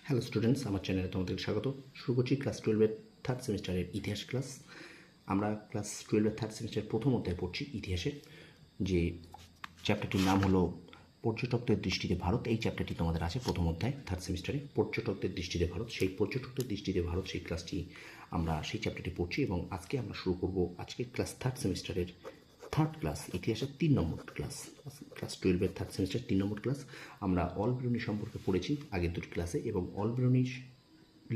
Hello students, আমার চ্যানেলে তোমাদের স্বাগত। শুরু করছি ক্লাস 12-এর থার্ড সেমিস্টারের ইতিহাস ক্লাস। আমরা ক্লাস 12-এর থার্ড সেমিস্টারের প্রথম অধ্যায় পড়ছি ইতিহাসের, যে চ্যাপ্টারটির নাম হলো পর্যটকদের দৃষ্টিতে ভারত। এই চ্যাপ্টারটি তোমাদের আছে প্রথম অধ্যায় থার্ড সেমিস্টারে, পর্যটকদের দৃষ্টিতে ভারত। সেই পর্যটকদের দৃষ্টিতে ভারত সেই ক্লাসটি আমরা সেই চ্যাপ্টারটি পড়ছি এবং আজকে আমরা শুরু করব আজকের ক্লাস থার্ড সেমিস্টারের থার্ড ক্লাস, ইতিহাসের 3 নম্বর ক্লাস। ক্লাস 12-এর থার্ড সেমিস্টার 3 নম্বর ক্লাস। আমরা অল বিরুনি সম্পর্কে পড়েছি আগের দুটি ক্লাসে এবং অল বিরুনির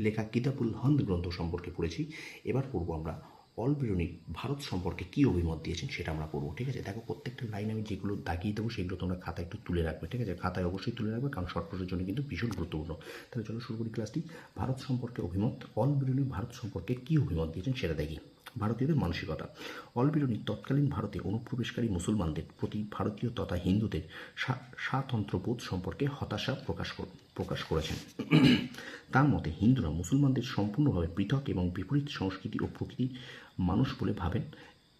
লেখা কিতাবুল হন্দ গ্রন্থ সম্পর্কে পড়েছি। এবার পড়বো আমরা অল বিরুনি ভারত সম্পর্কে কী অভিমত দিয়েছেন সেটা আমরা পড়বো। ঠিক আছে, দেখো প্রত্যেকটা লাইন আমি যেগুলো দাগিয়ে দেবো সেগুলো তোমরা খাতায় একটু তুলে রাখবে। ঠিক আছে, খাতায় অবশ্যই তুলে রাখবে, কারণ শর্ট প্রশ্নের জন্য কিন্তু ভীষণ গুরুত্বপূর্ণ। তাহলে চলো শুরু করি ক্লাসটি। ভারত সম্পর্কে অভিমত। অল বিরুনি ভারত সম্পর্কে কী অভিমত দিয়েছেন সেটা দেখি। ভারতীয়দের মানসিকতা। অল বিরুনি তৎকালীন ভারতে অনুপ্রবেশকারী মুসলমানদের প্রতি ভারতীয় তথা হিন্দুদের স্বাতন্ত্র্যবোধ সম্পর্কে হতাশা প্রকাশ করেছেন। তার মতে হিন্দুরা মুসলমানদের সম্পূর্ণভাবে পৃথক এবং বিপরীত সংস্কৃতি ও প্রকৃতির মানুষ বলে ভাবেন।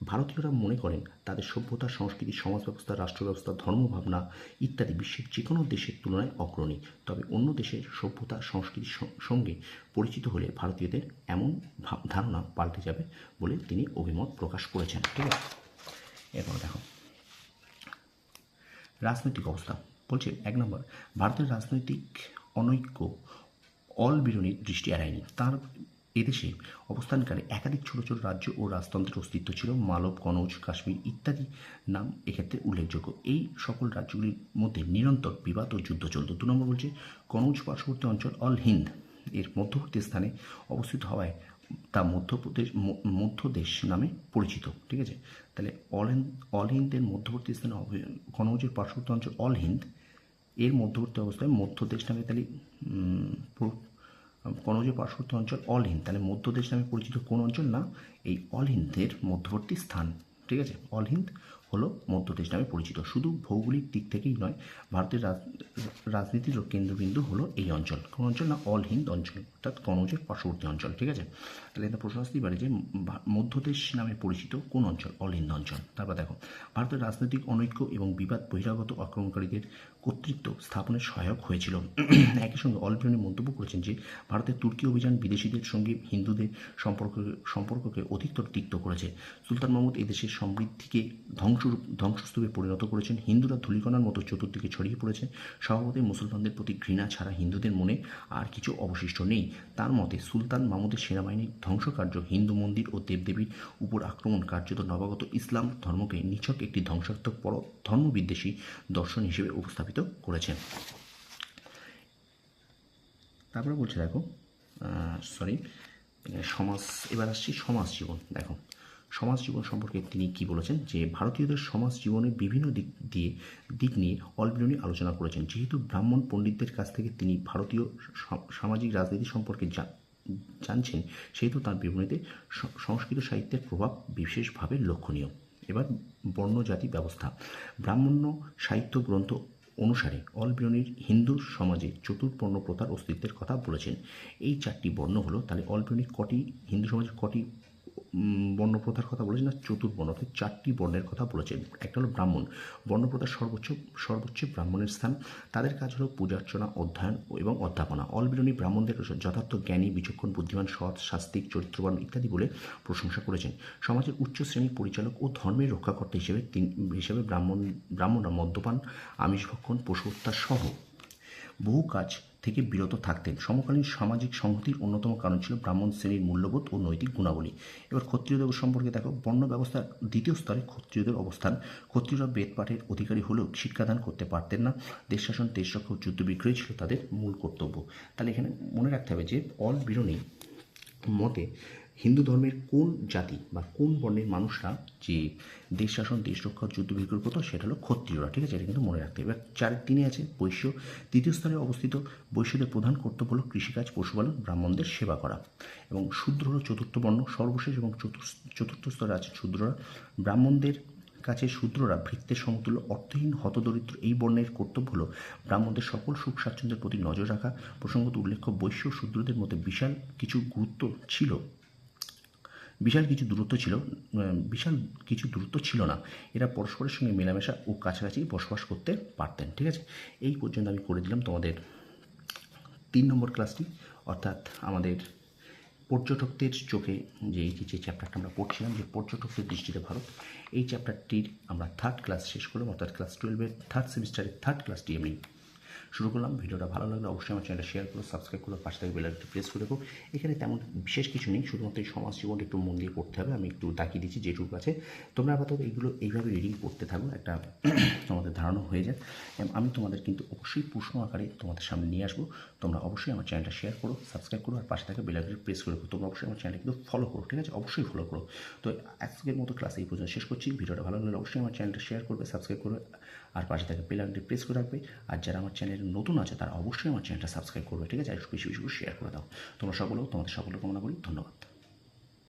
ভারতীয়রা মনে করেন তাদের সভ্যতা, সংস্কৃতি, সমাজ ব্যবস্থা, রাষ্ট্র ব্যবস্থা, ধর্মভাবনা ইত্যাদি বিশ্বের যে কোনো দেশের তুলনায় অগ্রণী। তবে অন্য দেশের সভ্যতা, সংস্কৃতির সঙ্গে পরিচিত হলে ভারতীয়দের এমন ধারণা পাল্টে যাবে বলে তিনি অভিমত প্রকাশ করেছেন। ঠিক আছে, এরপর দেখো রাজনৈতিক অবস্থা। বলছে 1 নম্বর, ভারতের রাজনৈতিক অনৈক্য অল বিরুনির দৃষ্টি এড়ায়নি। তার এদেশে অবস্থানকালে একাধিক ছোট ছোট রাজ্য ও রাজতন্ত্রের অস্তিত্ব ছিল। মালব, কনৌজ, কাশ্মীর ইত্যাদি নাম এক্ষেত্রে উল্লেখযোগ্য। এই সকল রাজ্যগুলির মধ্যে নিরন্তর বিবাদ ও যুদ্ধ চলত। 2 নম্বর বলছে, কনৌজ পার্শ্ববর্তী অঞ্চল অল হিন্দ এর মধ্যবর্তী স্থানে অবস্থিত হওয়ায় তা মধ্যদেশ নামে পরিচিত। ঠিক আছে, তাহলে অল হিন্দের মধ্যবর্তী স্থানে কনৌজের পার্শ্ববর্তী অঞ্চল অল হিন্দ এর মধ্যবর্তী অবস্থায় মধ্যদেশ নামে, তাহলে কনৌজের পার্শ্ববর্তী অঞ্চল অল হিন্দ, তাহলে মধ্যদেশ নামে পরিচিত কোন অঞ্চল? না, এই অল হিন্দের মধ্যবর্তী স্থান। ঠিক আছে, অল হিন্দ হলো মধ্যদেশ নামে পরিচিত। শুধু ভৌগোলিক দিক থেকেই নয়, ভারতের রাজনীতির কেন্দ্রবিন্দু হলো এই অঞ্চল। কোন অঞ্চল? না, অল হিন্দ অঞ্চল, অর্থাৎ কনৌজের পার্শ্ববর্তী অঞ্চল। ঠিক আছে, তাহলে এটা প্রশ্ন আসতেই পারে যে মধ্যদেশ নামে পরিচিত কোন অঞ্চল? অল হিন্দ অঞ্চল। তারপর দেখো, ভারতের রাজনৈতিক অনৈক্য এবং বিবাদ বহিরাগত আক্রমণকারীদের কর্তৃত্ব স্থাপনের সহায়ক হয়েছিল। একই সঙ্গে অল বিরুনি মন্তব্য করেছেন যে ভারতের তুর্কি অভিযান বিদেশিদের সঙ্গে হিন্দুদের সম্পর্ককে অধিকতর তিক্ত করেছে। সুলতান মাহমুদ এদেশের সমৃদ্ধিকে ধ্বংসস্তূপে পরিণত করেছেন। হিন্দুরা ধূলিকণার মতো চতুর্দিকে ছড়িয়ে পড়েছে। স্বভাবতই মুসলমানদের প্রতি ঘৃণা ছাড়া হিন্দুদের মনে আর কিছু অবশিষ্ট নেই। তার মতে সুলতান মাহমুদের সেনাবাহিনীর ধ্বংসকার্য হিন্দু মন্দির ও দেবদেবীর উপর আক্রমণ কার্যত নবাগত ইসলাম ধর্মকে নিছক একটি ধ্বংসাত্মক ধর্মবিদ্বেষী দর্শন হিসেবে উপস্থাপিত করেছেন। তারপরে বলছে দেখো সমাজ। এবার আসছি সমাজ জীবন। দেখো সমাজ জীবন সম্পর্কে তিনি কি বলেছেন, যে ভারতীয়দের সমাজ জীবনের বিভিন্ন দিক নিয়ে অল বিরুনি আলোচনা করেছেন। যেহেতু ব্রাহ্মণ পণ্ডিতদের কাছ থেকে তিনি ভারতীয় সামাজিক রাজনীতি সম্পর্কে জানছেন, সেহেতু তার বিবরণীতে সংস্কৃত সাহিত্যের প্রভাব বিশেষভাবে লক্ষণীয়। এবার বর্ণজাতি ব্যবস্থা। ব্রাহ্মণ্য সাহিত্য গ্রন্থ অনুসারে অল বিরুনির হিন্দু সমাজে চতুর্বর্ণ প্রথার অস্তিত্বের কথা বলেছেন। এই 4টি বর্ণ হলো, তাহলে অল বিরুনি কটি হিন্দু সমাজে কটি বর্ণপ্রথার কথা বলেছেন? না, চতুর্বর্ণ, অর্থাৎ 4টি বর্ণের কথা বলেছেন। একটা হলো ব্রাহ্মণ। বর্ণপ্রথার সর্বোচ্চ ব্রাহ্মণের স্থান। তাদের কাজ হলো পূজার্চনা, অধ্যয়ন এবং অধ্যাপনা। অল বিরুনি ব্রাহ্মণদের যথার্থ জ্ঞানী, বিচক্ষণ, বুদ্ধিমান, সৎ, শাস্তিক, চরিত্রবান ইত্যাদি বলে প্রশংসা করেছেন। সমাজের উচ্চ শ্রেণীর পরিচালক ও ধর্মের রক্ষাকর্তা হিসেবে ব্রাহ্মণরা মদ্যপান, আমিষ ভক্ষণ, পশু হত্যা সহ বহু কাজ থেকে বিরত থাকতেন। সমকালীন সামাজিক সংহতির অন্যতম কারণ ছিল ব্রাহ্মণ শ্রেণীর মূল্যবোধ ও নৈতিক গুণাবলী। এবার ক্ষত্রিয়দের সম্পর্কে দেখো, বর্ণ ব্যবস্থার দ্বিতীয় স্তরে ক্ষত্রিয়দের অবস্থান। ক্ষত্রিয়রা বেদ পাঠের অধিকারী হলেও শিক্ষাদান করতে পারতেন না। দেশ শাসন, দেশ রক্ষা ও যুদ্ধ বিগ্রহী ছিল তাদের মূল কর্তব্য। তাহলে এখানে মনে রাখতে হবে যে অল বিরুনি মতে হিন্দু ধর্মের কোন জাতি বা কোন বর্ণের মানুষরা যে দেশ শাসন, দেশ রক্ষা, যুদ্ধ বিগ্রহ করতো, সেটা হলো ক্ষত্রিয়রা। ঠিক আছে, এটা কিন্তু মনে রাখতে হবে। এবার 4-3 আছে বৈশ্য। তৃতীয় স্তরে অবস্থিত বৈশ্যদের প্রধান কর্তব্য হলো কৃষিকাজ, পশুপালন, ব্রাহ্মণদের সেবা করা। এবং শূদ্র হলো চতুর্থ বর্ণ। সর্বশেষ এবং চতুর্থ স্তরে আছে শূদ্ররা। ব্রাহ্মণদের কাছে শূদ্ররা ভৃত্যের সমতুল্য, অর্থহীন, হতদরিদ্র। এই বর্ণের কর্তব্য হলো ব্রাহ্মণদের সকল সুখ স্বাচ্ছন্দ্যের প্রতি নজর রাখা। প্রসঙ্গত উল্লেখ্য, বৈশ্য ও শূদ্রদের মধ্যে বিশাল কিছু দূরত্ব ছিল না। এরা পরস্পরের সঙ্গে মেলামেশা ও কাছাকাছি বসবাস করতে পারতেন। ঠিক আছে, এই পর্যন্ত আমি করে দিলাম তোমাদের 3 নম্বর ক্লাসটি, অর্থাৎ আমাদের পর্যটকদের চোখে যে চ্যাপ্টারটা আমরা পড়ছিলাম, যে পর্যটকদের দৃষ্টিতে ভারত, এই চ্যাপ্টারটির আমরা 3rd ক্লাস শেষ করলাম, অর্থাৎ ক্লাস 12-এর 3rd সেমিস্টারের 3rd ক্লাসটি আমি শুরু করলাম। ভিডিওটা ভালো লাগলে অবশ্যই আমার চ্যানেলটা শেয়ার করো, সাবস্ক্রাইব করো, পাশে থেকে বেল আইকনটি প্রেস করে রাখো। এখানে তেমন বিশেষ কিছু নেই, শুধুমাত্র এই সমাজ জীবনটা একটু মন দিয়ে পড়তে হবে। আমি একটু দেখিয়ে দিচ্ছি যেটুকু আছে, তোমরা আপাতত এইগুলো এইভাবে রিডিং করতে থাকো, একটা তোমাদের ধারণা হয়ে যায়। আমি তোমাদের কিন্তু অবশ্যই প্রশ্ন আকারে তোমাদের সামনে নিয়ে আসবো। তোমরা অবশ্যই আমার চ্যানেলটা শেয়ার করো, সাবস্ক্রাইব করো, আর পাশে থেকে বেল আইকনটি প্রেস করে রাখো। তোমরা অবশ্যই আমার চ্যানেলটা কিন্তু ফলো করো, ঠিক আছে? অবশ্যই ফলো করো। তো আজকের মতো ক্লাস এই পর্যন্ত শেষ করছি। ভিডিওটা ভালো লাগলে অবশ্যই আমার চ্যানেলটা শেয়ার করবে, সাবস্ক্রাইব করবে, আর পাশে থেকে বেল আইকনটি প্রেস করে রাখবে। আর যারা আমার চ্যানেলে নতুন আছে তারা অবশ্যই আমার চ্যানেলটা সাবস্ক্রাইব করবে, ঠিক আছে? আর বেশি বেশি করে শেয়ার করে দাও। তোমাদের সকলের কামনা করি। ধন্যবাদ।